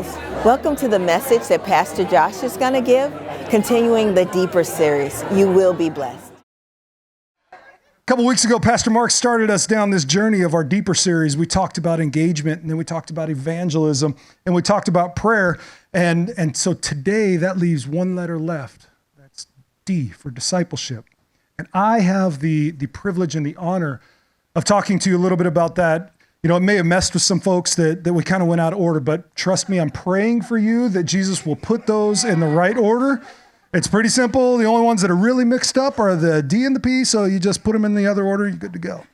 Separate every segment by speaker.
Speaker 1: guys. Welcome to the message that Pastor Josh is going to give, continuing the Deeper series. You will be blessed.
Speaker 2: A couple weeks ago, Pastor Mark started us down this journey of our Deeper series. We talked about engagement, and then we talked about evangelism, and we talked about prayer. And so today, that leaves one letter left. That's D for discipleship. And I have the privilege and the honor of talking to you a little bit about that. You know, it may have messed with some folks that we kind of went out of order, but trust me, I'm praying for you that Jesus will put those in the right order. It's pretty simple. The only ones that are really mixed up are the D and the P, so you just put them in the other order, you're good to go.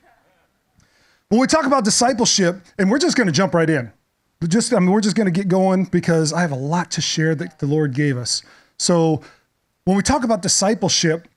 Speaker 2: When we talk about discipleship, and we're just going to jump right in. We're just going to get going because I have a lot to share that the Lord gave us. So when we talk about discipleship,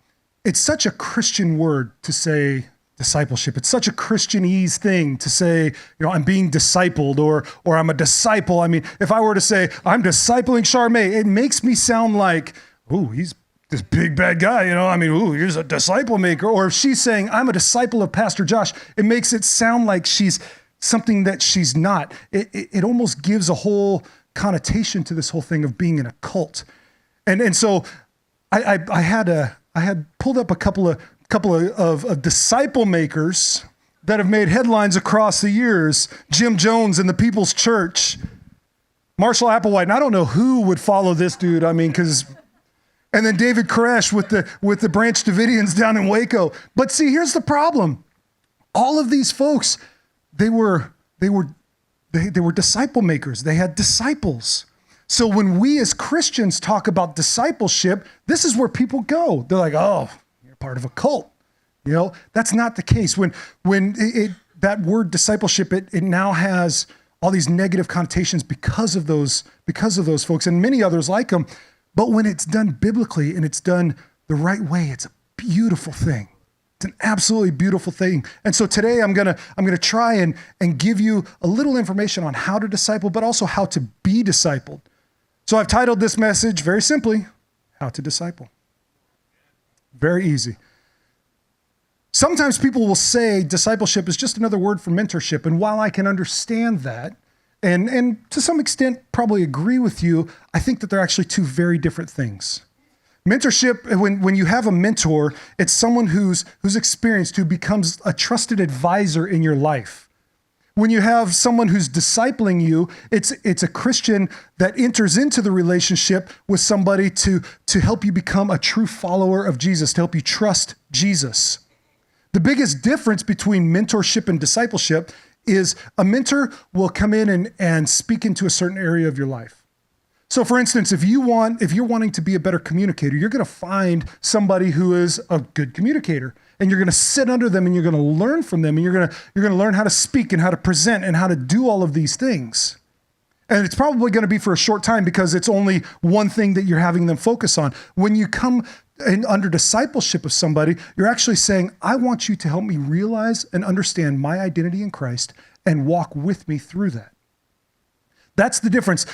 Speaker 2: it's such a Christian word to say discipleship. It's such a Christianese thing to say, you know, I'm being discipled or I'm a disciple. I mean, if I were to say I'm discipling Charmaine, it makes me sound like, ooh, he's this big bad guy, you know? I mean, ooh, he's a disciple maker. Or if she's saying I'm a disciple of Pastor Josh, it makes it sound like she's something that she's not. It almost gives a whole connotation to this whole thing of being in a cult. And so I had pulled up a couple of disciple makers that have made headlines across the years. Jim Jones in the People's Church, Marshall Applewhite, and I don't know who would follow this dude. I mean, and then David Koresh with the Branch Davidians down in Waco. But see, here's the problem. All of these folks, they were disciple makers. They had disciples. So when we as Christians talk about discipleship, this is where people go. They're like, oh, part of a cult. You know, that's not the case. When that word discipleship, it now has all these negative connotations because of those folks and many others like them. But when it's done biblically and it's done the right way, it's a beautiful thing. It's an absolutely beautiful thing. And so today I'm gonna try and give you a little information on how to disciple, but also how to be discipled. So I've titled this message very simply, How to Disciple. Very easy. Sometimes people will say discipleship is just another word for mentorship. And while I can understand that, and to some extent probably agree with you, I think that they're actually two very different things. Mentorship, when you have a mentor, it's someone who's experienced, who becomes a trusted advisor in your life. When you have someone who's discipling you, it's a Christian that enters into the relationship with somebody to help you become a true follower of Jesus, to help you trust Jesus. The biggest difference between mentorship and discipleship is a mentor will come in and speak into a certain area of your life. So for instance, if you're wanting to be a better communicator, you're going to find somebody who is a good communicator. And you're going to sit under them and you're going to learn from them and you're going to learn how to speak and how to present and how to do all of these things. And it's probably going to be for a short time because it's only one thing that you're having them focus on. When you come under discipleship of somebody, you're actually saying, I want you to help me realize and understand my identity in Christ and walk with me through that. That's the difference.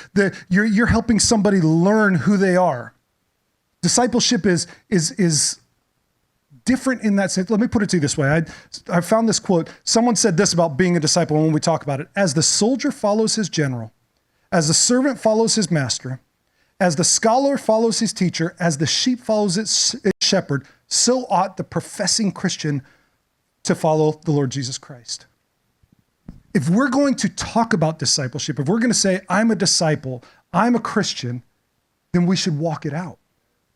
Speaker 2: You're helping somebody learn who they are. Discipleship is different in that sense. Let me put it to you this way. I found this quote. Someone said this about being a disciple when we talk about it. As the soldier follows his general, as the servant follows his master, as the scholar follows his teacher, as the sheep follows its shepherd, so ought the professing Christian to follow the Lord Jesus Christ. If we're going to talk about discipleship, if we're going to say, I'm a disciple, I'm a Christian, then we should walk it out.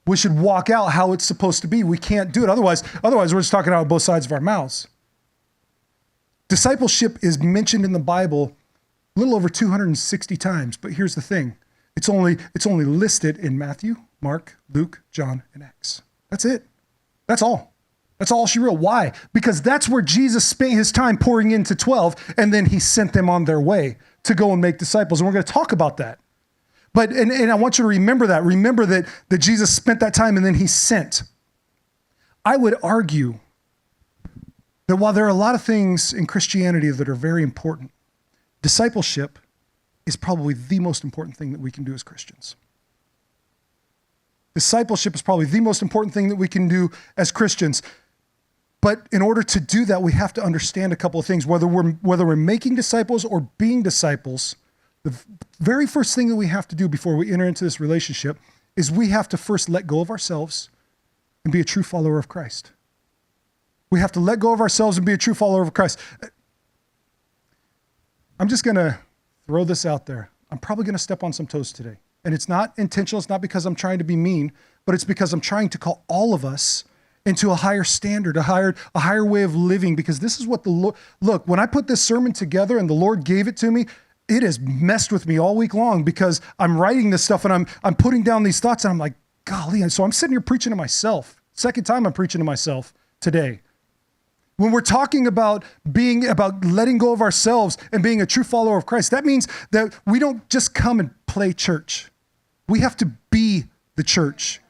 Speaker 2: We should walk out how it's supposed to be. We can't do it. Otherwise we're just talking out of both sides of our mouths. Discipleship is mentioned in the Bible a little over 260 times, but here's the thing. It's only listed in Matthew, Mark, Luke, John, and Acts. That's it. That's all. That's all she wrote. Why? Because that's where Jesus spent his time pouring into 12, and then he sent them on their way to go and make disciples. And we're going to talk about that. But, and I want you to remember that. Remember that Jesus spent that time and then he sent. I would argue that while there are a lot of things in Christianity that are very important, discipleship is probably the most important thing that we can do as Christians. Discipleship is probably the most important thing that we can do as Christians. But in order to do that, we have to understand a couple of things. Whether we're making disciples or being disciples, The very first thing that we have to do before we enter into this relationship is we have to first let go of ourselves and be a true follower of Christ. We have to let go of ourselves and be a true follower of Christ. I'm just going to throw this out there. I'm probably going to step on some toes today. And it's not intentional. It's not because I'm trying to be mean, but it's because I'm trying to call all of us into a higher standard, a higher way of living, because this is what the Lord, look, when I put this sermon together and the Lord gave it to me, it has messed with me all week long because I'm writing this stuff and I'm putting down these thoughts and I'm like, golly. And so I'm sitting here preaching to myself. Second time I'm preaching to myself today. When we're talking about letting go of ourselves and being a true follower of Christ, that means that we don't just come and play church. We have to be the church.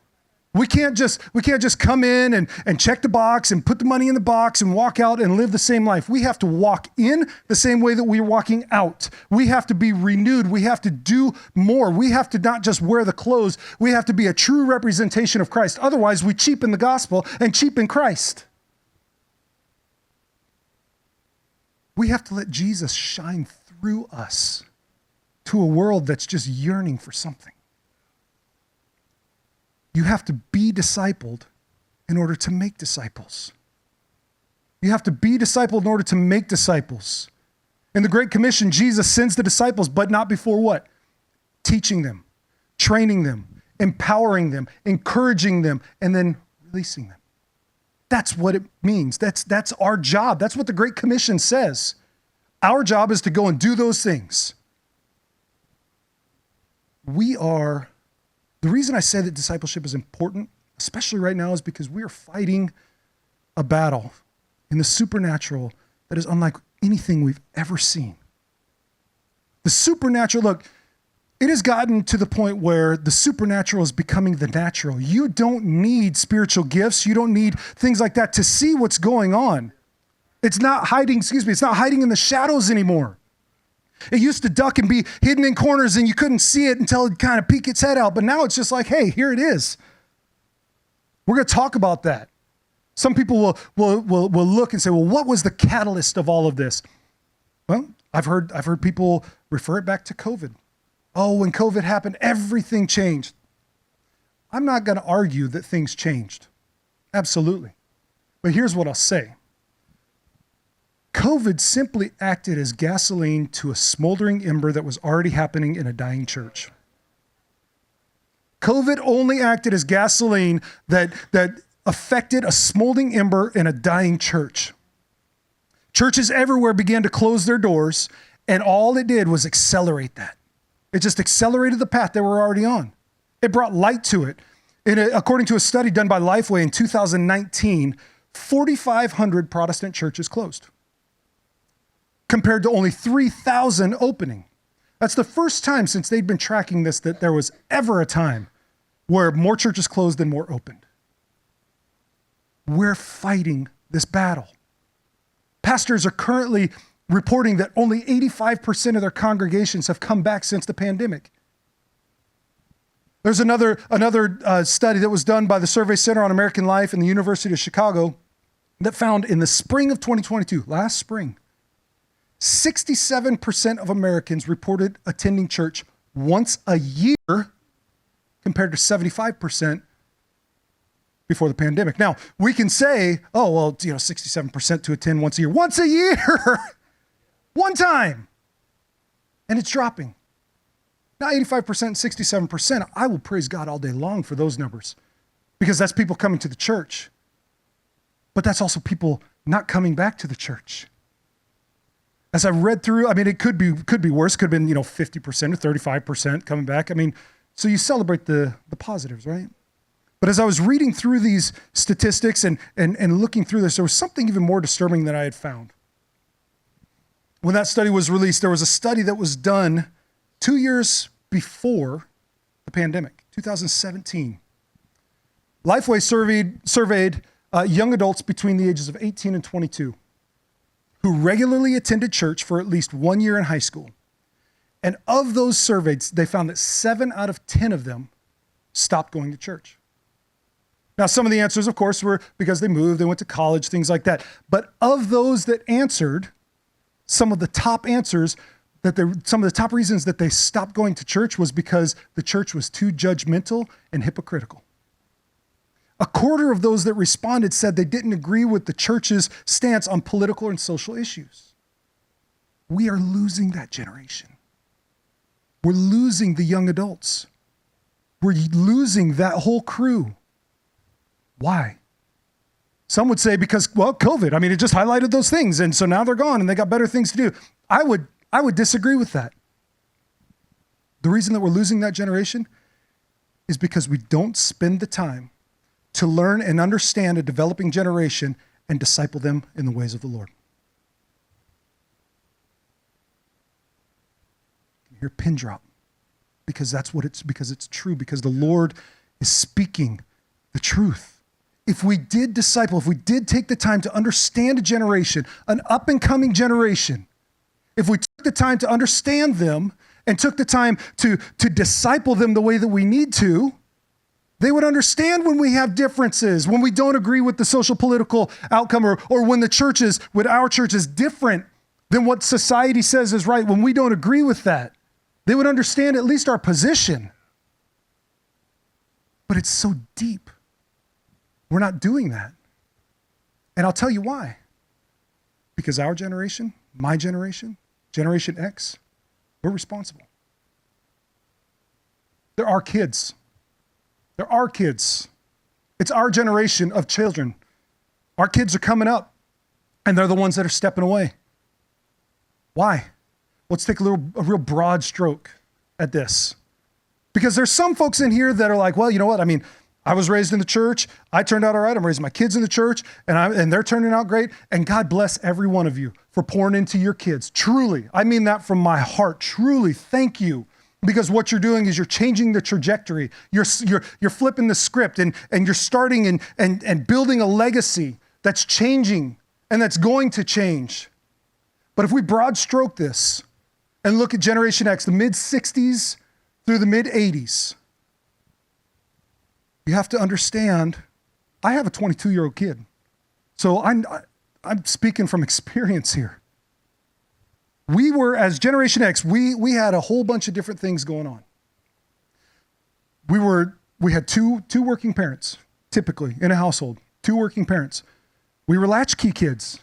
Speaker 2: We can't just come in and check the box and put the money in the box and walk out and live the same life. We have to walk in the same way that we're walking out. We have to be renewed. We have to do more. We have to not just wear the clothes. We have to be a true representation of Christ. Otherwise, we cheapen the gospel and cheapen Christ. We have to let Jesus shine through us to a world that's just yearning for something. You have to be discipled in order to make disciples. You have to be discipled in order to make disciples. In the Great Commission, Jesus sends the disciples, but not before what? Teaching them, training them, empowering them, encouraging them, and then releasing them. That's what it means. That's our job. That's what the Great Commission says. Our job is to go and do those things. The reason I say that discipleship is important, especially right now, is because we are fighting a battle in the supernatural that is unlike anything we've ever seen. The supernatural, look, it has gotten to the point where the supernatural is becoming the natural. You don't need spiritual gifts. You don't need things like that to see what's going on. It's not hiding in the shadows anymore. It used to duck and be hidden in corners and you couldn't see it until it kind of peeked its head out. But now it's just like, hey, here it is. We're going to talk about that. Some people will look and say, well, what was the catalyst of all of this? Well, I've heard people refer it back to COVID. Oh, when COVID happened, everything changed. I'm not going to argue that things changed. Absolutely. But here's what I'll say. COVID simply acted as gasoline to a smoldering ember that was already happening in a dying church. COVID only acted as gasoline that affected a smoldering ember in a dying church. Churches everywhere began to close their doors, and all it did was accelerate that. It just accelerated the path they were already on. It brought light to it. According to a study done by Lifeway in 2019, 4,500 Protestant churches closed, compared to only 3,000 opening. That's the first time since they'd been tracking this that there was ever a time where more churches closed than more opened. We're fighting this battle. Pastors are currently reporting that only 85% of their congregations have come back since the pandemic. There's another study that was done by the Survey Center on American Life and the University of Chicago that found in the spring of 2022, last spring, 67% of Americans reported attending church once a year compared to 75% before the pandemic. Now, we can say, 67% to attend once a year. Once a year! One time! And it's dropping. Not 85%, 67%. I will praise God all day long for those numbers because that's people coming to the church. But that's also people not coming back to the church. As I read through, it could be worse. Could have been, 50% or 35% coming back. So you celebrate the positives, right? But as I was reading through these statistics and looking through this, there was something even more disturbing that I had found. When that study was released, there was a study that was done 2 years before the pandemic, 2017. Lifeway surveyed young adults between the ages of 18 and 22 who regularly attended church for at least 1 year in high school. And of those surveyed, they found that 7 out of 10 of them stopped going to church. Now, some of the answers, of course, were because they moved, they went to college, things like that. But of those that answered, some of the top answers, some of the top reasons that they stopped going to church was because the church was too judgmental and hypocritical. A quarter of those that responded said they didn't agree with the church's stance on political and social issues. We are losing that generation. We're losing the young adults. We're losing that whole crew. Why? Some would say because, well, COVID. I mean, it just highlighted those things, and so now they're gone and they got better things to do. I would disagree with that. The reason that we're losing that generation is because we don't spend the time to learn and understand a developing generation and disciple them in the ways of the Lord. You hear pin drop because it's true, because the Lord is speaking the truth. If we did disciple, if we did take the time to understand a generation, an up and coming generation, if we took the time to understand them and took the time to disciple them the way that we need to, they would understand when we have differences, when we don't agree with the social political outcome, or when our church is different than what society says is right, when we don't agree with that. They would understand at least our position. But it's so deep. We're not doing that. And I'll tell you why. Because our generation, my generation, Generation X, we're responsible. They're our kids. They're our kids. It's our generation of children. Our kids are coming up, and they're the ones that are stepping away. Why? Let's take a real broad stroke at this. Because there's some folks in here that are like, well, you know what? I mean, I was raised in the church. I turned out all right. I'm raising my kids in the church, and they're turning out great. And God bless every one of you for pouring into your kids. Truly, I mean that from my heart. Truly, thank you. Because what you're doing is you're changing the trajectory. You're flipping the script, and you're starting and building a legacy that's changing and that's going to change. But if we broad stroke this and look at Generation X, the mid-60s through the mid-80s, you have to understand, I have a 22-year-old kid. So I'm speaking from experience here. We were, as Generation X, we had a whole bunch of different things going on. We had two working parents, typically, in a household. 2 working parents. We were latchkey kids.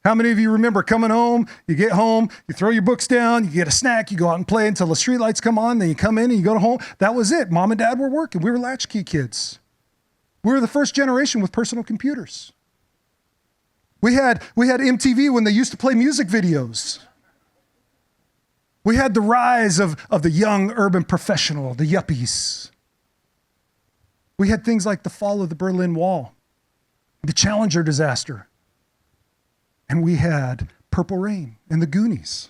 Speaker 2: How many of you remember coming home, you get home, you throw your books down, you get a snack, you go out and play until the streetlights come on, then you come in and you go to home. That was it. Mom and dad were working. We were latchkey kids. We were the first generation with personal computers. We had MTV when they used to play music videos. We had the rise of the young urban professional, the yuppies. We had things like the fall of the Berlin Wall, the Challenger disaster. And we had Purple Rain and the Goonies.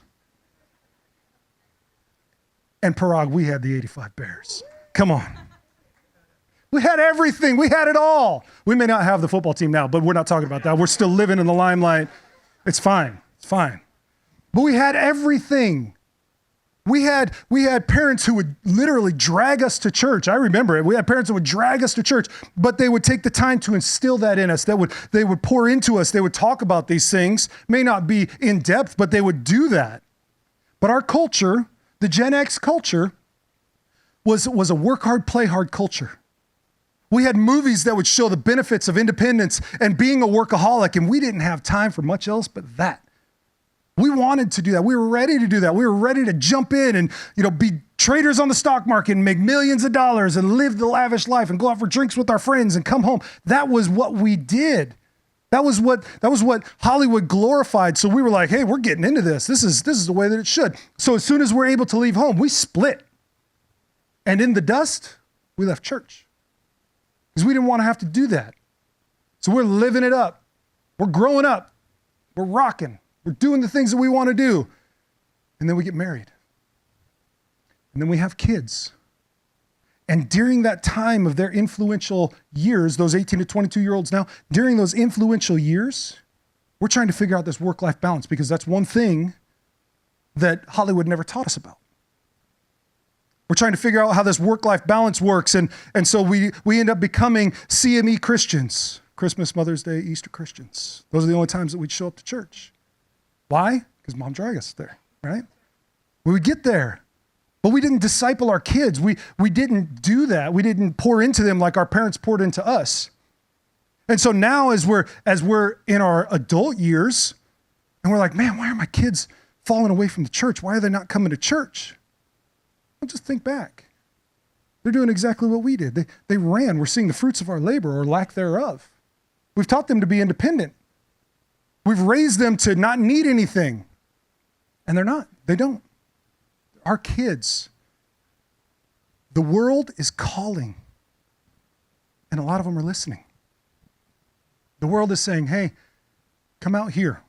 Speaker 2: And Parag, we had the 85 Bears. Come on. We had everything. We had it all. We may not have the football team now, but we're not talking about that. We're still living in the limelight. It's fine. It's fine. But we had everything. We had parents who would literally drag us to church. I remember it. We had parents that would drag us to church, but they would take the time to instill that in us. They would pour into us. They would talk about these things. May not be in depth, but they would do that. But our culture, the Gen X culture, was a work hard, play hard culture. We had movies that would show the benefits of independence and being a workaholic, and we didn't have time for much else but that. We wanted to do that. We were ready to do that. We were ready to jump in and, be traders on the stock market and make millions of dollars and live the lavish life and go out for drinks with our friends and come home. That was what we did. That was what Hollywood glorified. So we were like, hey, we're getting into this. This is the way that it should. So as soon as we're able to leave home, we split. And in the dust, we left church. Because we didn't want to have to do that. So we're living it up. We're growing up. We're rocking. We're doing the things that we want to do. And then we get married. And then we have kids. And during that time of their influential years, those 18 to 22-year-olds now, during those influential years, we're trying to figure out this work-life balance because that's one thing that Hollywood never taught us about. We're trying to figure out how this work-life balance works. And so we end up becoming CME Christians, Christmas, Mother's Day, Easter Christians. Those are the only times that we'd show up to church. Why? Because mom dragged us there, right? We would get there. But we didn't disciple our kids. We didn't do that. We didn't pour into them like our parents poured into us. And so now as we're in our adult years, and we're like, man, why are my kids falling away from the church? Why are they not coming to church? Well, just think back. They're doing exactly what we did. They ran. We're seeing the fruits of our labor or lack thereof. We've taught them to be independent. We've raised them to not need anything. And they're not. They don't. Our kids. The world is calling. And a lot of them are listening. The world is saying, hey, come out here.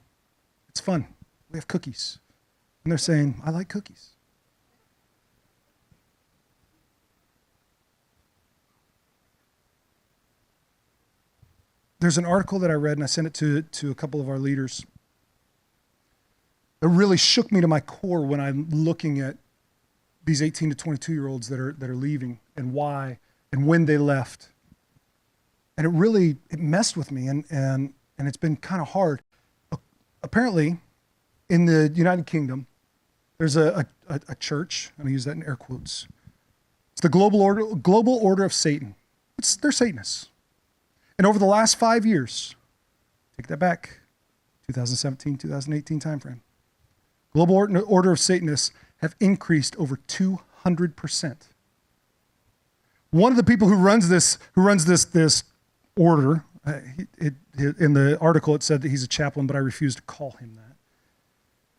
Speaker 2: It's fun. We have cookies. And they're saying, I like cookies. There's an article that I read, and I sent it to a couple of our leaders. It really shook me to my core when I'm looking at these 18 to 22-year-olds that are leaving and why and when they left. And it messed with me, and it's been kind of hard. Apparently, in the United Kingdom, there's a church, I'm going to use that in air quotes. It's the Global Order of Satan. They're Satanists. And over the last 5 years, take that back, 2017, 2018 timeframe, Global Order of Satanists have increased over 200%. One of the people who runs this order, in the article it said that he's a chaplain, but I refuse to call him that.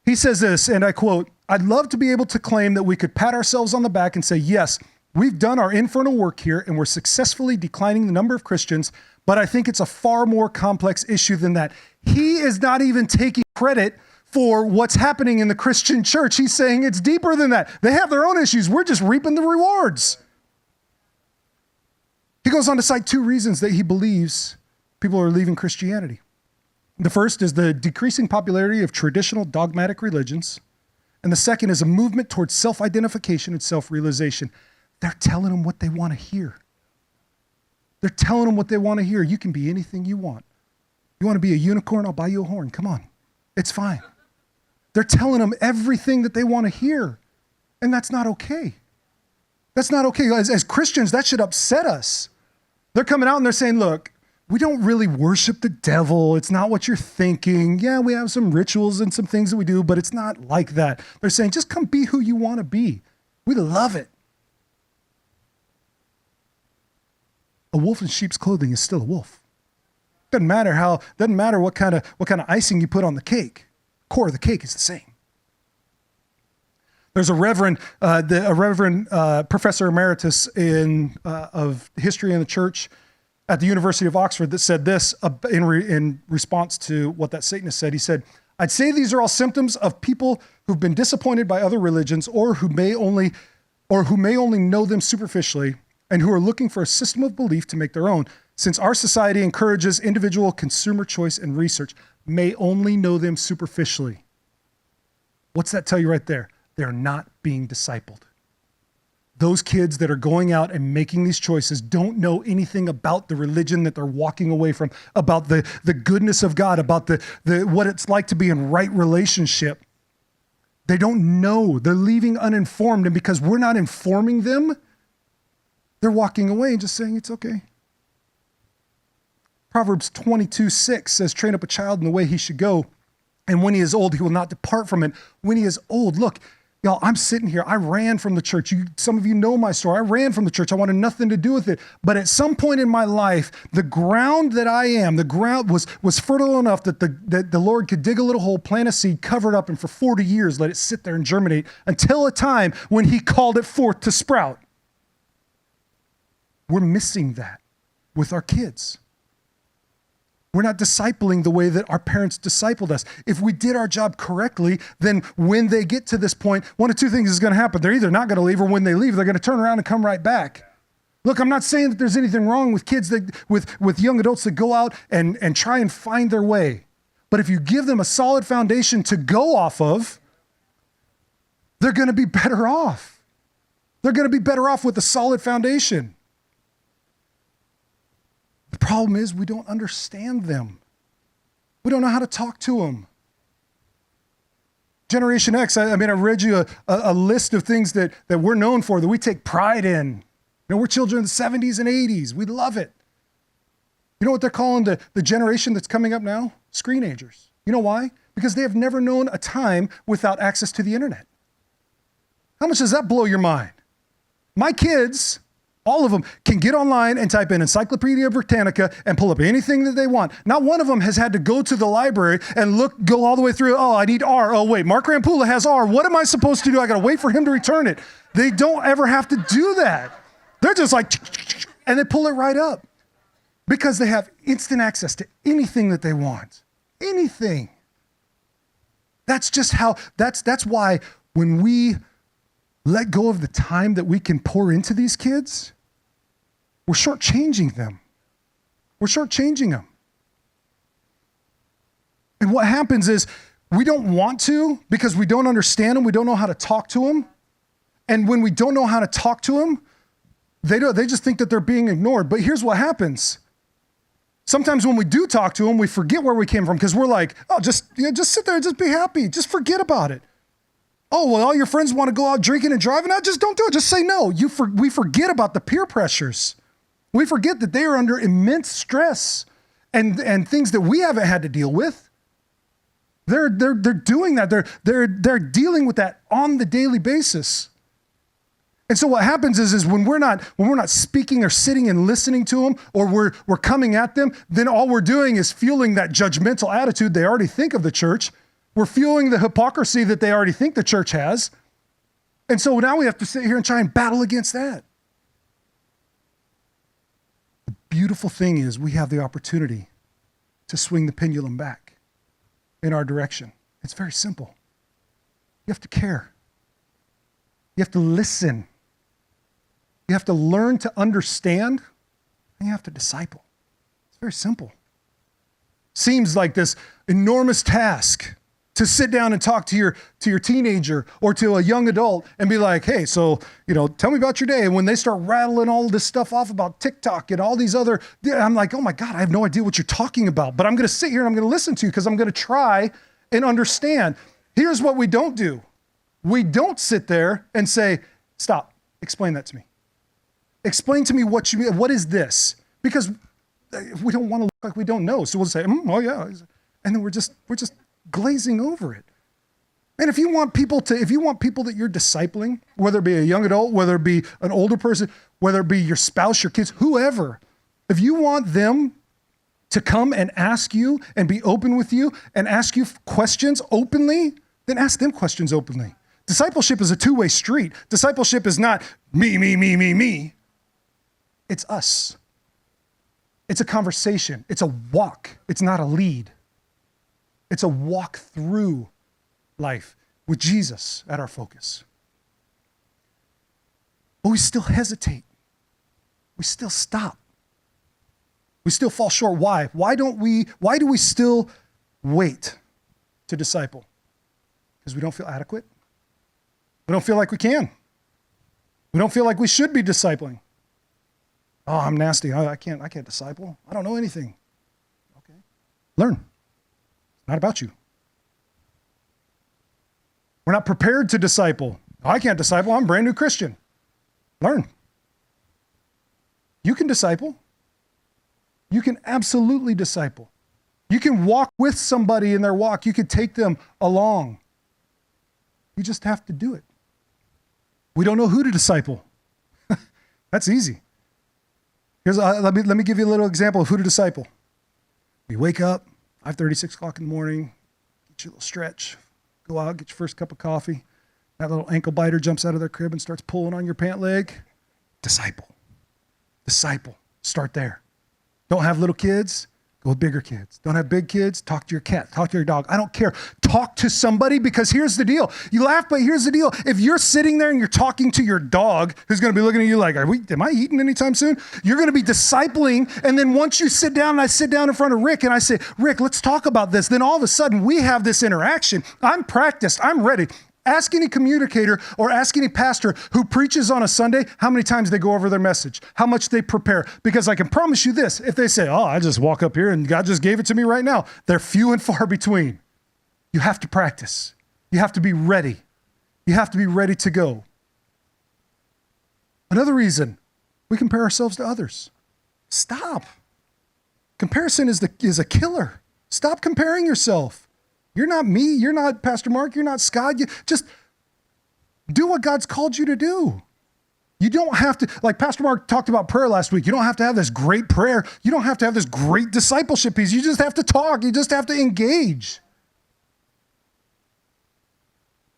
Speaker 2: He says this, and I quote, I'd love to be able to claim that we could pat ourselves on the back and say, yes, we've done our infernal work here and we're successfully declining the number of Christians, but I think it's a far more complex issue than that. He is not even taking credit for what's happening in the Christian church. He's saying it's deeper than that. They have their own issues. We're just reaping the rewards. He goes on to cite 2 reasons that he believes people are leaving Christianity. The first is the decreasing popularity of traditional dogmatic religions. And the second is a movement towards self-identification and self-realization. They're telling them what they want to hear. They're telling them what they want to hear. You can be anything you want. You want to be a unicorn? I'll buy you a horn. Come on. It's fine. They're telling them everything that they want to hear. And that's not okay. That's not okay. As Christians, that should upset us. They're coming out and they're saying, look, we don't really worship the devil. It's not what you're thinking. Yeah, we have some rituals and some things that we do, but it's not like that. They're saying, just come be who you want to be. We love it. A wolf in sheep's clothing is still a wolf. Doesn't matter what kind of icing you put on the cake. Core of the cake is the same. There's a reverend professor emeritus of history in the church at the University of Oxford that said this in response to what that Satanist said. He said, I'd say these are all symptoms of people who've been disappointed by other religions or who may only know them superficially and who are looking for a system of belief to make their own. Since our society encourages individual consumer choice and research, may only know them superficially. What's that tell you right there? They're not being discipled. Those kids that are going out and making these choices don't know anything about the religion that they're walking away from, about the goodness of God, about the what it's like to be in right relationship. They don't know. They're leaving uninformed, and because we're not informing them, they're walking away and just saying it's okay. Proverbs 22:6 says, train up a child in the way he should go, and when he is old, he will not depart from it. When he is old, look, y'all, I'm sitting here. I ran from the church. Some of you know my story. I ran from the church. I wanted nothing to do with it. But at some point in my life, the ground that I am, the ground was fertile enough that the Lord could dig a little hole, plant a seed, cover it up, and for 40 years let it sit there and germinate until a time when he called it forth to sprout. We're missing that with our kids. We're not discipling the way that our parents discipled us. If we did our job correctly, then when they get to this point, one of 2 things is going to happen. They're either not going to leave, or when they leave, they're going to turn around and come right back. Look, I'm not saying that there's anything wrong with kids, with young adults that go out and try and find their way. But if you give them a solid foundation to go off of, they're going to be better off. They're going to be better off with a solid foundation. The problem is we don't understand them. We don't know how to talk to them. Generation X, I read you a list of things that we're known for, that we take pride in. We're children of the 70s and 80s. We love it. You know what they're calling the generation that's coming up now? Screenagers. You know why? Because they have never known a time without access to the internet. How much does that blow your mind? My kids, all of them, can get online and type in Encyclopedia Britannica and pull up anything that they want. Not one of them has had to go to the library and go all the way through. Oh, I need R. Oh, wait, Mark Rampula has R. What am I supposed to do? I got to wait for him to return it. They don't ever have to do that. They're just like, and they pull it right up because they have instant access to anything that they want. Anything. That's just how, that's why when we let go of the time that we can pour into these kids, we're shortchanging them. We're shortchanging them. And what happens is we don't want to because we don't understand them. We don't know how to talk to them. And when we don't know how to talk to them, they just think that they're being ignored. But here's what happens. Sometimes when we do talk to them, we forget where we came from because we're like, oh, just sit there, just be happy. Just forget about it. Oh, well, all your friends want to go out drinking and driving. Just don't do it. Just say no. We forget about the peer pressures. We forget that they are under immense stress and things that we haven't had to deal with. They're doing that. They're dealing with that on the daily basis. And so what happens is when we're not speaking or sitting and listening to them, or we're coming at them, then all we're doing is fueling that judgmental attitude they already think of the church. We're fueling the hypocrisy that they already think the church has. And so now we have to sit here and try and battle against that. The beautiful thing is we have the opportunity to swing the pendulum back in our direction. It's very simple. You have to care. You have to listen. You have to learn to understand, and you have to disciple. It's very simple. Seems like this enormous task to sit down and talk to your teenager or to a young adult and be like, hey, so, tell me about your day. And when they start rattling all this stuff off about TikTok and all these other, I'm like, oh my God, I have no idea what you're talking about, but I'm going to sit here and I'm going to listen to you because I'm going to try and understand. Here's what we don't do. We don't sit there and say, stop, explain that to me. Explain to me what you mean. What is this? Because we don't want to look like we don't know. So we'll say, oh yeah. And then we're just glazing over it. And if you want people that you're discipling, whether it be a young adult, whether it be an older person, whether it be your spouse, your kids, whoever, if you want them to come and ask you and be open with you and ask you questions openly, then ask them questions openly. Discipleship is a two-way street. Discipleship is not me. It's us. It's a conversation. It's a walk. It's not a lead. It's a walk through life with Jesus at our focus. But we still hesitate. We still stop. We still fall short. Why? Why do we still wait to disciple? Because we don't feel adequate. We don't feel like we can. We don't feel like we should be discipling. Oh, I'm nasty. I can't disciple. I don't know anything. Okay. Learn. Not about you. We're not prepared to disciple. I can't disciple. I'm a brand new Christian. Learn. You can disciple. You can absolutely disciple. You can walk with somebody in their walk. You can take them along. You just have to do it. We don't know who to disciple. That's easy. Let me give you a little example of who to disciple. You wake up, 5:30, 6 o'clock in the morning, get your little stretch, go out, get your first cup of coffee. That little ankle biter jumps out of their crib and starts pulling on your pant leg. Disciple. Start there. Don't have little kids, go with bigger kids. Don't have big kids, talk to your cat, talk to your dog. I don't care. Talk to somebody, because here's the deal. You laugh, but here's the deal. If you're sitting there and you're talking to your dog, who's going to be looking at you like, am I eating anytime soon? You're going to be discipling. And then once you sit down, and I sit down in front of Rick and I say, Rick, let's talk about this. Then all of a sudden we have this interaction. I'm practiced. I'm ready. Ask any communicator or ask any pastor who preaches on a Sunday how many times they go over their message, how much they prepare. Because I can promise you this, if they say, oh, I just walk up here and God just gave it to me right now, they're few and far between. You have to practice. You have to be ready. You have to be ready to go. Another reason, we compare ourselves to others. Stop. Comparison is a killer. Stop comparing yourself. You're not me. You're not Pastor Mark. You're not Scott. You just do what God's called you to do. You don't have to, like Pastor Mark talked about prayer last week, you don't have to have this great prayer. You don't have to have this great discipleship piece. You just have to talk. You just have to engage.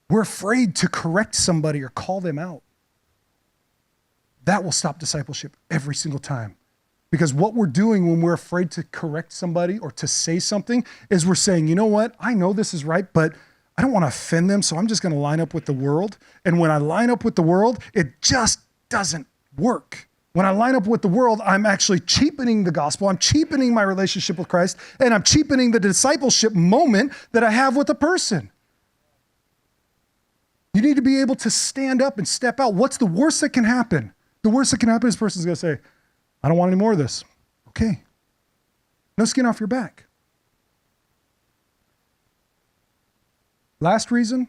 Speaker 2: We're afraid to correct somebody or call them out. That will stop discipleship every single time. Because what we're doing when we're afraid to correct somebody or to say something is we're saying, you know what, I know this is right, but I don't want to offend them, so I'm just going to line up with the world. And when I line up with the world, it just doesn't work. When I line up with the world, I'm actually cheapening the gospel, I'm cheapening my relationship with Christ, and I'm cheapening the discipleship moment that I have with a person. You need to be able to stand up and step out. What's the worst that can happen? The worst that can happen is this person's going to say, I don't want any more of this. Okay. No skin off your back. Last reason,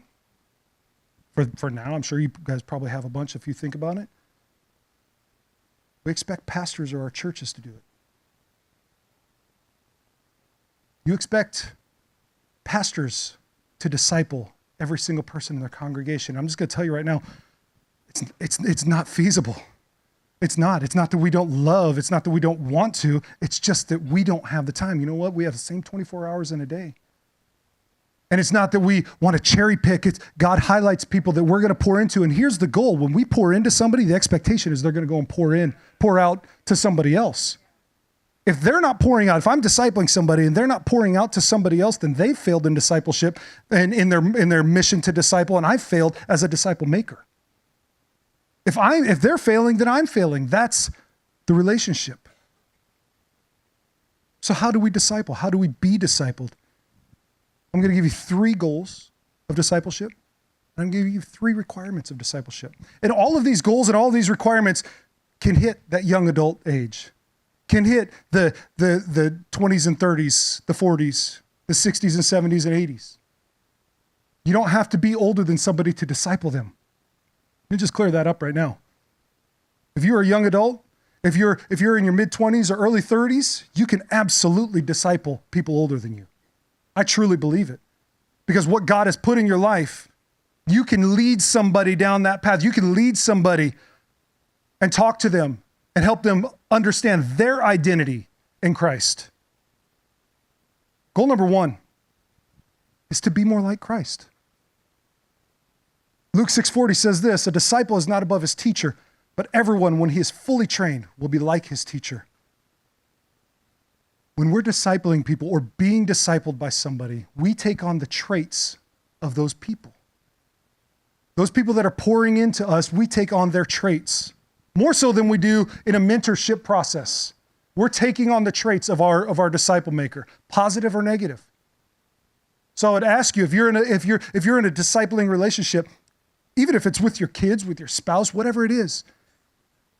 Speaker 2: for now, I'm sure you guys probably have a bunch if you think about it. We expect pastors or our churches to do it. You expect pastors to disciple every single person in their congregation. I'm just going to tell you right now, it's not feasible. It's not that we don't love. It's not that we don't want to. It's just that we don't have the time. You know what? We have the same 24 hours in a day. And it's not that we want to cherry pick. It's God highlights people that we're going to pour into. And here's the goal. When we pour into somebody, the expectation is they're going to go and pour out to somebody else. If they're not pouring out, if I'm discipling somebody and they're not pouring out to somebody else, then they've failed in discipleship and in their mission to disciple, and I've failed as a disciple maker. If they're failing, then I'm failing. That's the relationship. So how do we disciple? How do we be discipled? I'm going to give you 3 goals of discipleship. And I'm going to give you 3 requirements of discipleship. And all of these goals and all of these requirements can hit that young adult age, can hit the 20s and 30s, the 40s, the 60s and 70s and 80s. You don't have to be older than somebody to disciple them. Let me just clear that up right now. If you're a young adult, if you're in your mid-20s or early 30s, you can absolutely disciple people older than you. I truly believe it. Because what God has put in your life, you can lead somebody down that path. You can lead somebody and talk to them and help them understand their identity in Christ. Goal number 1 is to be more like Christ. Luke 6:40 says this, a disciple is not above his teacher, but everyone, when he is fully trained, will be like his teacher. When we're discipling people or being discipled by somebody, we take on the traits of those people. Those people that are pouring into us, we take on their traits. More so than we do in a mentorship process. We're taking on the traits of our disciple maker, positive or negative. So I would ask you, if you're in a discipling relationship, even if it's with your kids, with your spouse, whatever it is,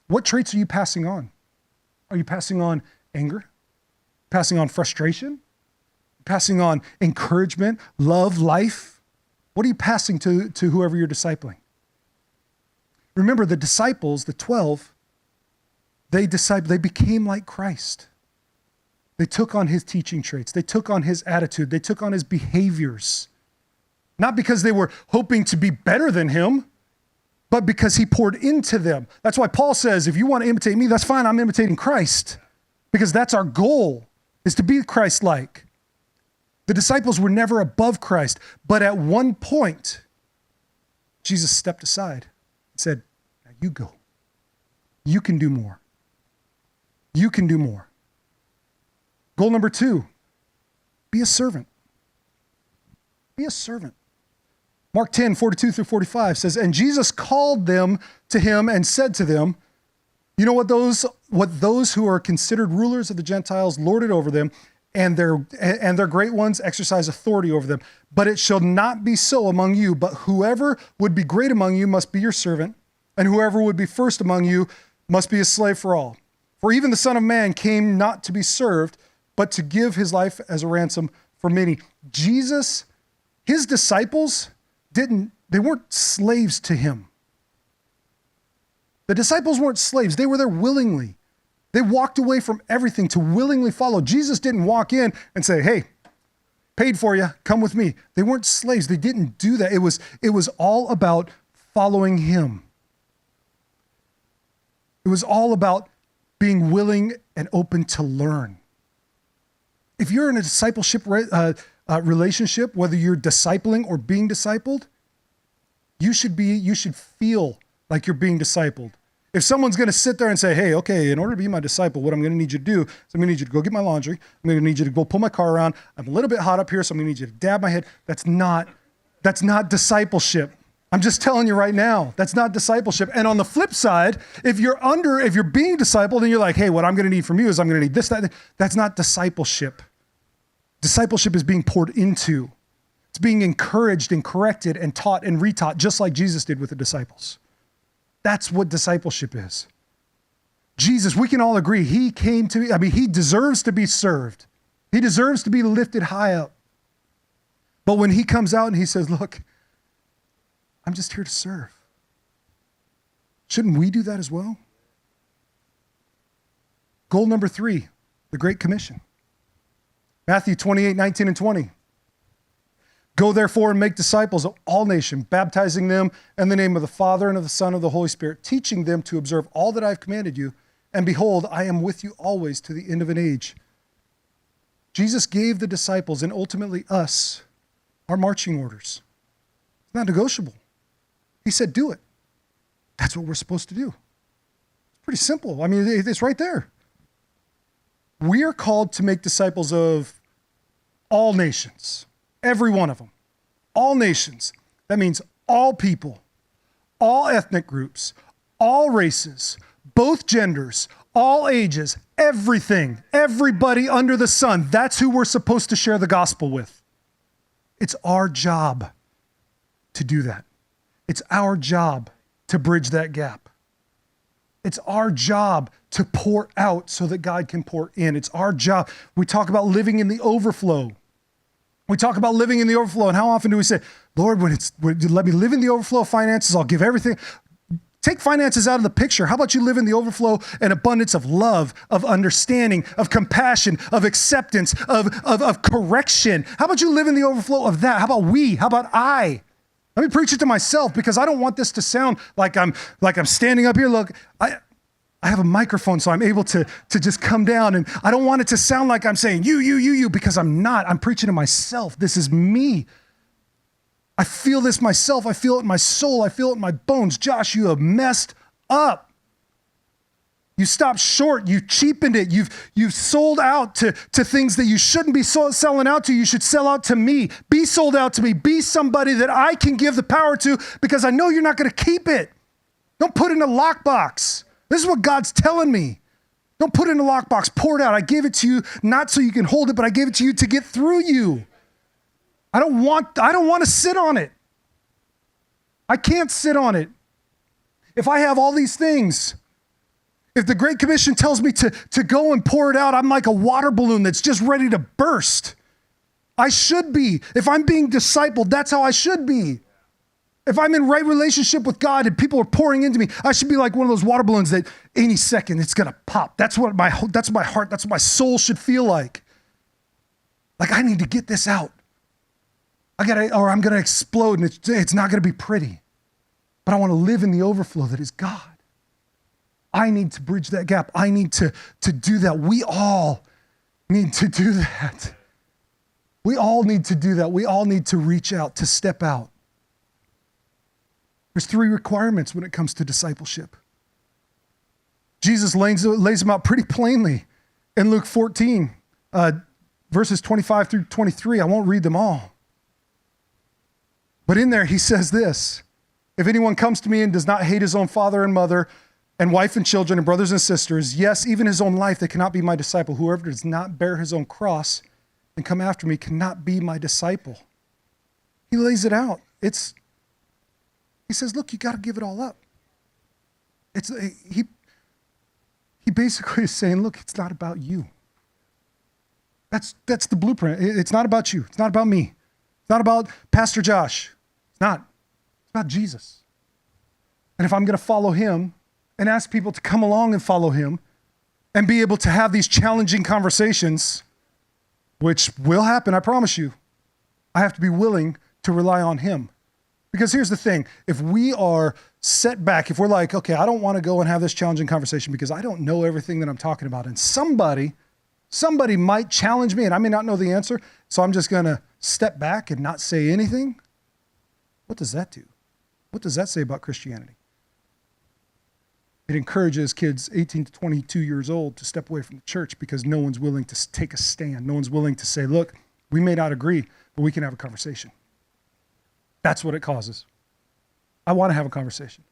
Speaker 2: what traits are you passing on? Are you passing on anger? Passing on frustration? Passing on encouragement, love, life? What are you passing to whoever you're discipling? Remember, the disciples, the 12, they became like Christ. They took on his teaching traits. They took on his attitude. They took on his behaviors. Not because they were hoping to be better than him, but because he poured into them. That's why Paul says, if you want to imitate me, that's fine. I'm imitating Christ. Because that's our goal, is to be Christ-like. The disciples were never above Christ, but at one point, Jesus stepped aside and said, now you go. You can do more. You can do more. Goal number 2, be a servant. Be a servant. Mark 10:42-45 says, and Jesus called them to him and said to them, you know what those who are considered rulers of the Gentiles lord it over them, and their great ones exercise authority over them. But it shall not be so among you, but whoever would be great among you must be your servant, and whoever would be first among you must be a slave for all. For even the Son of Man came not to be served, but to give his life as a ransom for many. Jesus, his disciples, they weren't slaves to him. The disciples weren't slaves. They were there willingly. They walked away from everything to willingly follow. Jesus didn't walk in and say, hey, paid for you, come with me. They weren't slaves. They didn't do that. It was all about following him. It was all about being willing and open to learn. If you're in a discipleship relationship, whether you're discipling or being discipled, you should feel like you're being discipled. If someone's going to sit there and say, hey, okay, in order to be my disciple, what I'm going to need you to do is I'm going to need you to go get my laundry. I'm going to need you to go pull my car around. I'm a little bit hot up here, so I'm going to need you to dab my head. That's not discipleship. I'm just telling you right now, that's not discipleship. And on the flip side, if you're being discipled and you're like, hey, what I'm going to need from you is I'm going to need this, that, that's not discipleship. Discipleship is being poured into. It's being encouraged and corrected and taught and retaught, just like Jesus did with the disciples. That's what discipleship is. Jesus, we can all agree, he deserves to be served. He deserves to be lifted high up. But when he comes out and he says, look, I'm just here to serve. Shouldn't we do that as well? Goal number 3, the Great Commission. Matthew 28, 19 and 20. Go therefore and make disciples of all nations, baptizing them in the name of the Father and of the Son and of the Holy Spirit, teaching them to observe all that I have commanded you. And behold, I am with you always to the end of an age. Jesus gave the disciples and ultimately us our marching orders. It's not negotiable. He said, do it. That's what we're supposed to do. It's pretty simple. I mean, it's right there. We are called to make disciples of all nations. Every one of them. All nations. That means all people, all ethnic groups, all races, both genders, all ages, everything, everybody under the sun. That's who we're supposed to share the gospel with. It's our job to do that. It's our job to bridge that gap. It's our job to pour out so that God can pour in. It's our job. We talk about living in the overflow. We talk about living in the overflow, and how often do we say, Lord, let me live in the overflow of finances, I'll give everything. Take finances out of the picture. How about you live in the overflow and abundance of love, of understanding, of compassion, of acceptance, of correction? How about you live in the overflow of that? How about we? How about I? Let me preach it to myself because I don't want this to sound like I'm standing up here. Look, I have a microphone, so I'm able to just come down, and I don't want it to sound like I'm saying you, because I'm not. I'm preaching to myself. This is me. I feel this myself. I feel it in my soul. I feel it in my bones. Josh, you have messed up. You stopped short. You cheapened it. You've sold out to things that you shouldn't be selling out to. You should sell out to me. Be sold out to me. Be somebody that I can give the power to because I know you're not going to keep it. Don't put it in a lockbox. This is what God's telling me. Don't put it in a lockbox. Pour it out. I gave it to you not so you can hold it, but I gave it to you to get through you. I don't want to sit on it. I can't sit on it. If I have all these things, if the Great Commission tells me to go and pour it out, I'm like a water balloon that's just ready to burst. I should be. If I'm being discipled, that's how I should be. If I'm in right relationship with God and people are pouring into me, I should be like one of those water balloons that any second it's going to pop. That's what my heart, that's what my soul should feel like. Like I need to get this out. I'm going to explode and it's not going to be pretty. But I want to live in the overflow that is God. I need to bridge that gap. I need to do that. We all need to do that. We all need to do that. We all need to reach out, to step out. There's 3 requirements when it comes to discipleship. Jesus lays them out pretty plainly in Luke 14, verses 25 through 23. I won't read them all. But in there, he says this: if anyone comes to me and does not hate his own father and mother and wife and children and brothers and sisters, yes, even his own life, they cannot be my disciple. Whoever does not bear his own cross and come after me cannot be my disciple. He lays it out. He says, look, you got to give it all up. He basically is saying, look, it's not about you. That's the blueprint. It's not about you. It's not about me. It's not about Pastor Josh. It's not. It's about Jesus. And if I'm going to follow him and ask people to come along and follow him and be able to have these challenging conversations, which will happen, I promise you, I have to be willing to rely on him. Because here's the thing, if we are set back, if we're like, okay, I don't want to go and have this challenging conversation because I don't know everything that I'm talking about, and somebody might challenge me and I may not know the answer, so I'm just going to step back and not say anything. What does that do? What does that say about Christianity? It encourages kids 18 to 22 years old to step away from the church because no one's willing to take a stand. No one's willing to say, look, we may not agree, but we can have a conversation. That's what it causes. I want to have a conversation.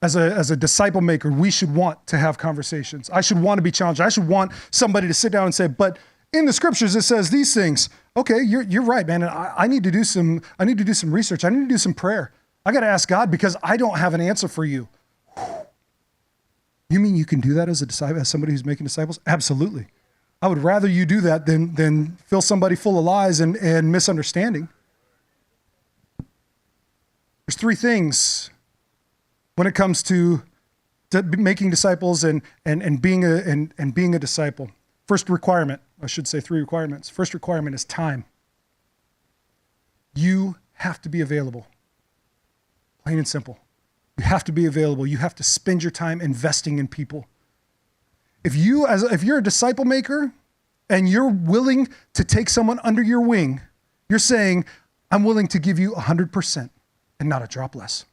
Speaker 2: As a disciple maker, we should want to have conversations. I should want to be challenged. I should want somebody to sit down and say, but in the scriptures, it says these things. Okay, you're right, man. And I need to do some research. I need to do some prayer. I got to ask God because I don't have an answer for you. You mean you can do that as a disciple, as somebody who's making disciples? Absolutely. I would rather you do that than fill somebody full of lies and misunderstanding. There's three things when it comes to making disciples and being a disciple. First requirement, I should say three requirements. First requirement is time. You have to be available. Plain and simple. You have to be available. You have to spend your time investing in people. If you're a disciple maker and you're willing to take someone under your wing, you're saying, I'm willing to give you 100% and not a drop less.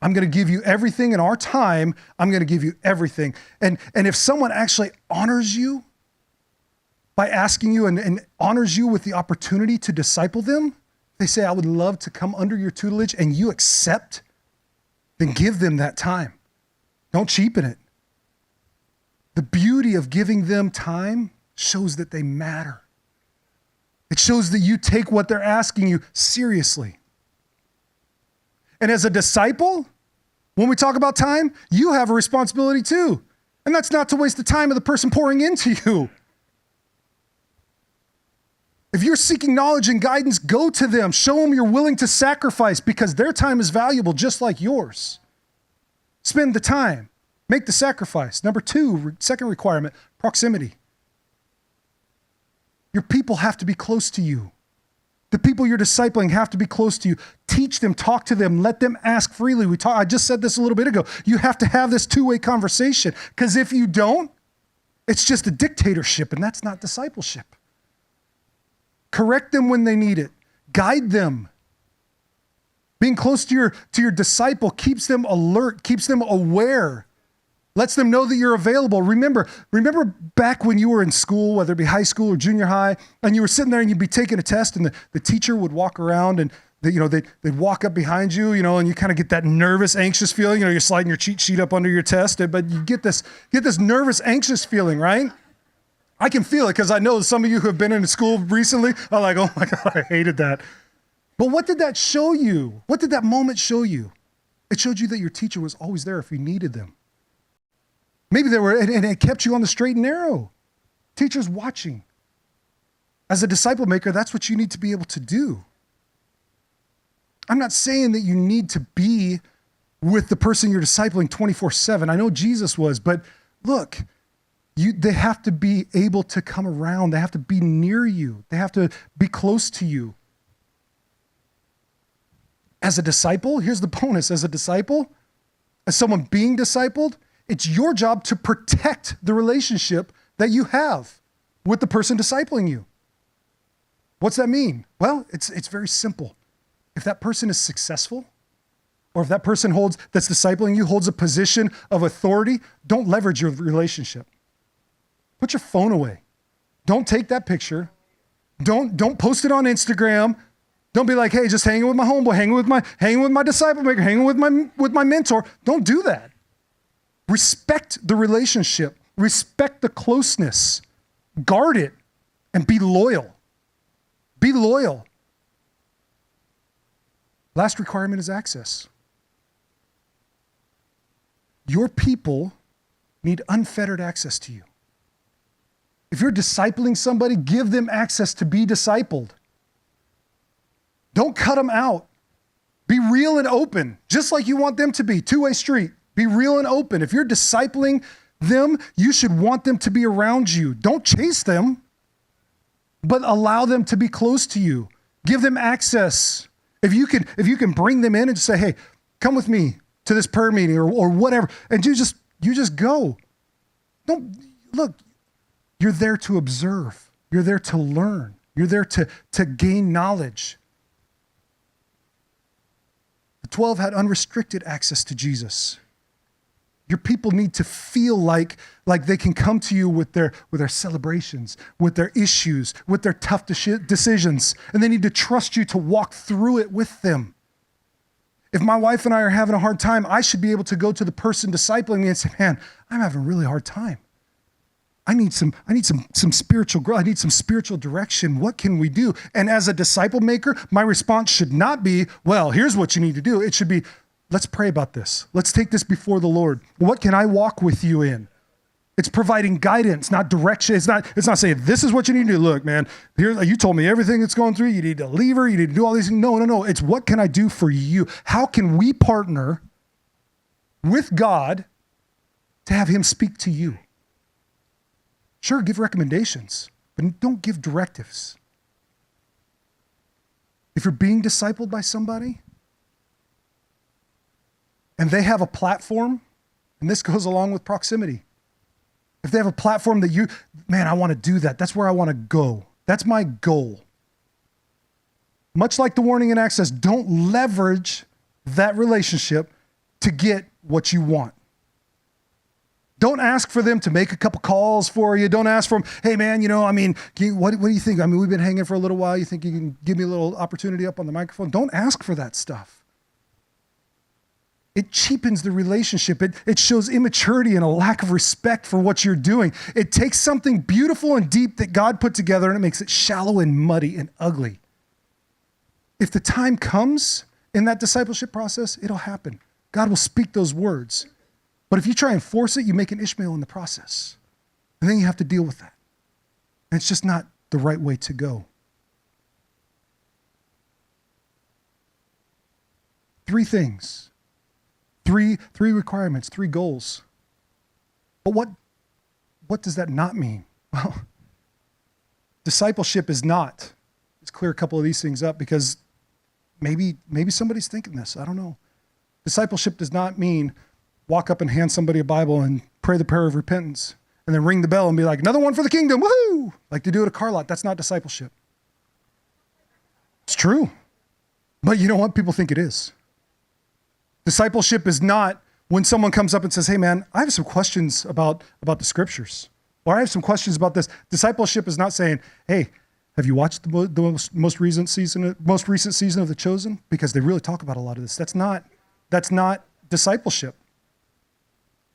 Speaker 2: I'm going to give you everything in our time. I'm going to give you everything. And if someone actually honors you by asking you and honors you with the opportunity to disciple them, they say, I would love to come under your tutelage, and you accept, then give them that time. Don't cheapen it. The beauty of giving them time shows that they matter. It shows that you take what they're asking you seriously. And as a disciple, when we talk about time, you have a responsibility too. And that's not to waste the time of the person pouring into you. If you're seeking knowledge and guidance, go to them. Show them you're willing to sacrifice because their time is valuable just like yours. Spend the time. Make the sacrifice. Number two, second requirement, proximity. Your people have to be close to you. The people you're discipling have to be close to you. Teach them, talk to them, let them ask freely. I just said this a little bit ago. You have to have this two-way conversation because if you don't, it's just a dictatorship, and that's not discipleship. Correct them when they need it. Guide them. Being close to your disciple keeps them alert, keeps them aware, lets them know that you're available. Remember back when you were in school, whether it be high school or junior high, and you were sitting there and you'd be taking a test and the teacher would walk around and they'd walk up behind you, and you kind of get that nervous, anxious feeling. You're sliding your cheat sheet up under your test, but you get this nervous, anxious feeling, right? I can feel it because I know some of you who have been in school recently are like, oh my God, I hated that. But what did that show you? What did that moment show you? It showed you that your teacher was always there if you needed them. Maybe they were, and it kept you on the straight and narrow. Teachers watching. As a disciple maker, that's what you need to be able to do. I'm not saying that you need to be with the person you're discipling 24/7. I know Jesus was, but look, they have to be able to come around. They have to be near you. They have to be close to you. As a disciple, here's the bonus. As a disciple, as someone being discipled, it's your job to protect the relationship that you have with the person discipling you. What's that mean? Well, it's very simple. If that person is successful, or if that person that's discipling you holds a position of authority, don't leverage your relationship. Put your phone away. Don't take that picture. Don't post it on Instagram. Don't be like, hey, just hanging with my homeboy, hanging with my disciple maker, hanging with my mentor. Don't do that. Respect the relationship. Respect the closeness. Guard it and be loyal. Be loyal. Last requirement is access. Your people need unfettered access to you. If you're discipling somebody, give them access to be discipled. Don't cut them out. Be real and open, just like you want them to be. Two-way street. Be real and open. If you're discipling them, you should want them to be around you. Don't chase them, but allow them to be close to you. Give them access. If you can bring them in and say, hey, come with me to this prayer meeting or whatever, and you just go. Don't look, you're there to observe. You're there to learn. You're there to gain knowledge. The 12 had unrestricted access to Jesus. Your people need to feel like they can come to you with their celebrations, with their issues, with their tough decisions, and they need to trust you to walk through it with them. If my wife and I are having a hard time, I should be able to go to the person discipling me and say, man, I'm having a really hard time. I need some spiritual growth. I need some spiritual direction. What can we do? And as a disciple maker, my response should not be, well, here's what you need to do. It should be, let's pray about this. Let's take this before the Lord. What can I walk with you in? It's providing guidance, not direction. It's not saying, this is what you need to do. Look, man, here, you told me everything that's going through. You need to leave her. You need to do all these things. No. It's what can I do for you? How can we partner with God to have him speak to you? Sure, give recommendations, but don't give directives. If you're being discipled by somebody and they have a platform, and this goes along with proximity. If they have a platform that I want to do that. That's where I want to go. That's my goal. Much like the warning and access, don't leverage that relationship to get what you want. Don't ask for them to make a couple calls for you. Don't ask for them, hey man, what do you think? We've been hanging for a little while. You think you can give me a little opportunity up on the microphone? Don't ask for that stuff. It cheapens the relationship. It shows immaturity and a lack of respect for what you're doing. It takes something beautiful and deep that God put together and it makes it shallow and muddy and ugly. If the time comes in that discipleship process, it'll happen. God will speak those words. But if you try and force it, you make an Ishmael in the process. And then you have to deal with that. And it's just not the right way to go. 3 things. 3 requirements, 3 goals. But what does that not mean? Well, discipleship is not. Let's clear a couple of these things up because maybe somebody's thinking this. I don't know. Discipleship does not mean walk up and hand somebody a Bible and pray the prayer of repentance and then ring the bell and be like, another one for the kingdom, woohoo! Like to do at a car lot. That's not discipleship. It's true. But you know what? People think it is. Discipleship is not when someone comes up and says, hey man, I have some questions about the scriptures, or I have some questions about this. Discipleship is not saying, hey, have you watched the most recent season of The Chosen? Because they really talk about a lot of this. That's not discipleship.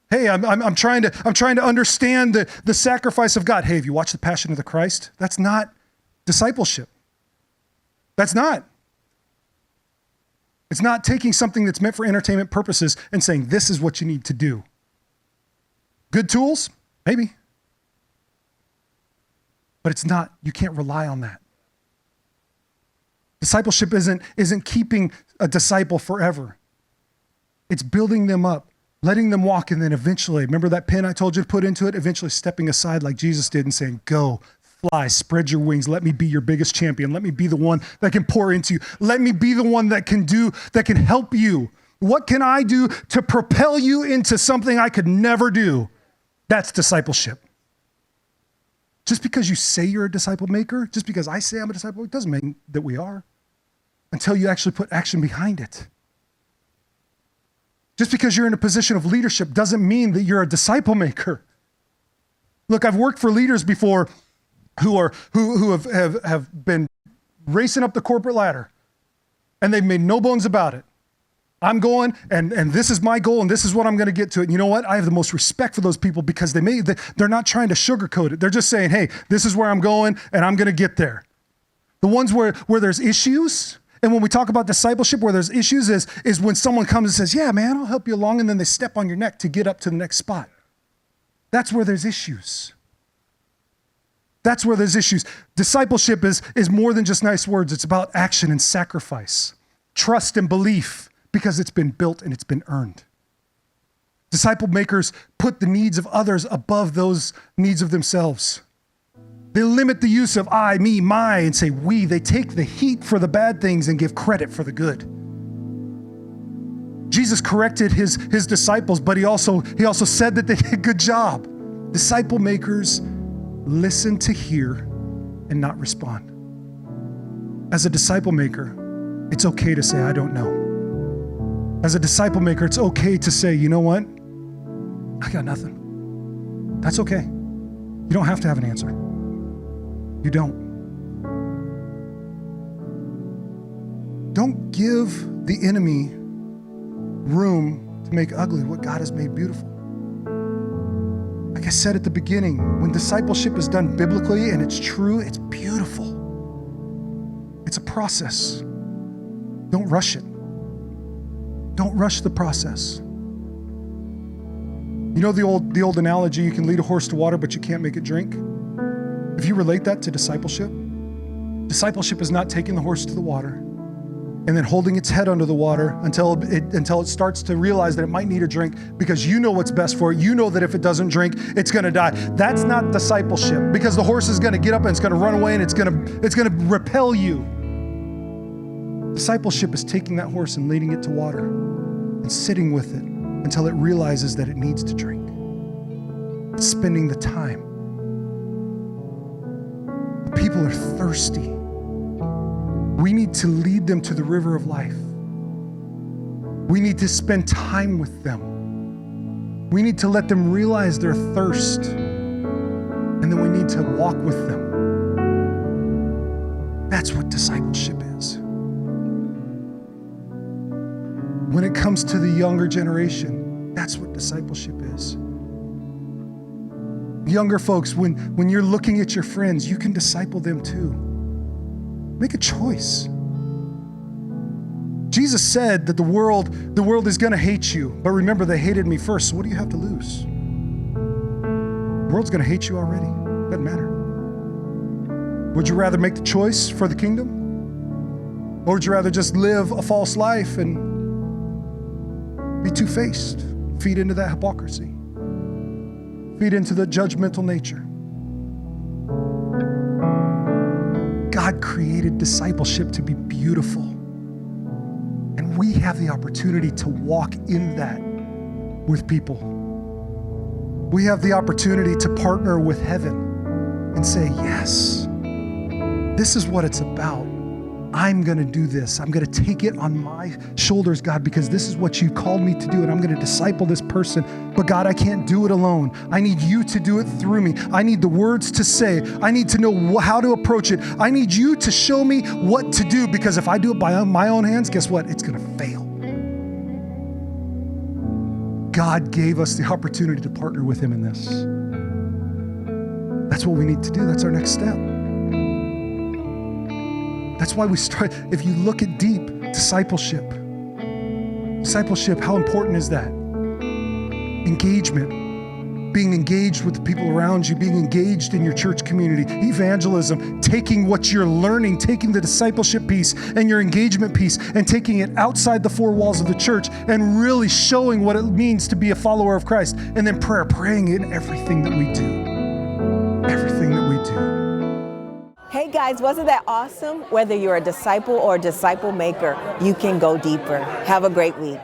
Speaker 2: Hey, I'm trying to understand the sacrifice of God. Hey, have you watched The Passion of the Christ? That's not discipleship. That's not. It's not taking something that's meant for entertainment purposes and saying, this is what you need to do. Good tools? Maybe. But it's not, you can't rely on that. Discipleship isn't keeping a disciple forever. It's building them up, letting them walk, and then eventually, remember that pin I told you to put into it? Eventually stepping aside like Jesus did and saying, go, fly, spread your wings. Let me be your biggest champion. Let me be the one that can pour into you. Let me be the one that can help you. What can I do to propel you into something I could never do? That's discipleship. Just because you say you're a disciple maker, just because I say I'm a disciple, it doesn't mean that we are until you actually put action behind it. Just because you're in a position of leadership doesn't mean that you're a disciple maker. Look, I've worked for leaders before who have been racing up the corporate ladder, and they've made no bones about it. I'm going, and this is my goal, and this is what I'm going to get to it. And you know what? I have the most respect for those people because they're not trying to sugarcoat it. They're just saying, hey, this is where I'm going, and I'm going to get there. The ones where there's issues, and when we talk about discipleship, where there's issues is when someone comes and says, yeah, man, I'll help you along, and then they step on your neck to get up to the next spot. That's where there's issues. That's where there's issues. Discipleship is more than just nice words. It's about action and sacrifice, trust and belief, because it's been built and it's been earned. Disciple makers put the needs of others above those needs of themselves. They limit the use of I, me, my, and say we. They take the heat for the bad things and give credit for the good. Jesus corrected his disciples, but he also said that they did a good job. Disciple makers listen to hear and not respond. As a disciple maker, it's okay to say, I don't know. As a disciple maker, it's okay to say, you know what? I got nothing. That's okay. You don't have to have an answer. You don't. Don't give the enemy room to make ugly what God has made beautiful. Like I said at the beginning, when discipleship is done biblically and it's true, it's beautiful. It's a process. Don't rush it. Don't rush the process. You know the old analogy, you can lead a horse to water, but you can't make it drink? If you relate that to discipleship is not taking the horse to the water and then holding its head under the water until it starts to realize that it might need a drink because you know what's best for it. You know that if it doesn't drink, it's going to die. That's not discipleship, because the horse is going to get up and it's going to run away and it's going to repel you. Discipleship is taking that horse and leading it to water and sitting with it until it realizes that it needs to drink. It's spending the time. People are thirsty. We need to lead them to the river of life. We need to spend time with them. We need to let them realize their thirst. And then we need to walk with them. That's what discipleship is. When it comes to the younger generation, that's what discipleship is. Younger folks, when you're looking at your friends, you can disciple them too. Make a choice. Jesus said that the world is going to hate you, but remember, they hated me first, so what do you have to lose? The world's going to hate you already. Doesn't matter. Would you rather make the choice for the kingdom? Or would you rather just live a false life and be two-faced, feed into that hypocrisy, feed into the judgmental nature? God created discipleship to be beautiful. And we have the opportunity to walk in that with people. We have the opportunity to partner with heaven and say, yes, this is what it's about. I'm going to do this. I'm going to take it on my shoulders, God, because this is what you called me to do, and I'm going to disciple this person. But God, I can't do it alone. I need you to do it through me. I need the words to say. I need to know how to approach it. I need you to show me what to do, because if I do it by my own hands, guess what? It's going to fail. God gave us the opportunity to partner with him in this. That's what we need to do. That's our next step. That's why we start, if you look at deep, discipleship, how important is that? Engagement, being engaged with the people around you, being engaged in your church community, evangelism, taking what you're learning, taking the discipleship piece and your engagement piece and taking it outside the four walls of the church and really showing what it means to be a follower of Christ. And then praying in everything that we do. Everything that we do.
Speaker 1: Hey guys, wasn't that awesome? Whether you're a disciple or a disciple maker, you can go deeper. Have a great week.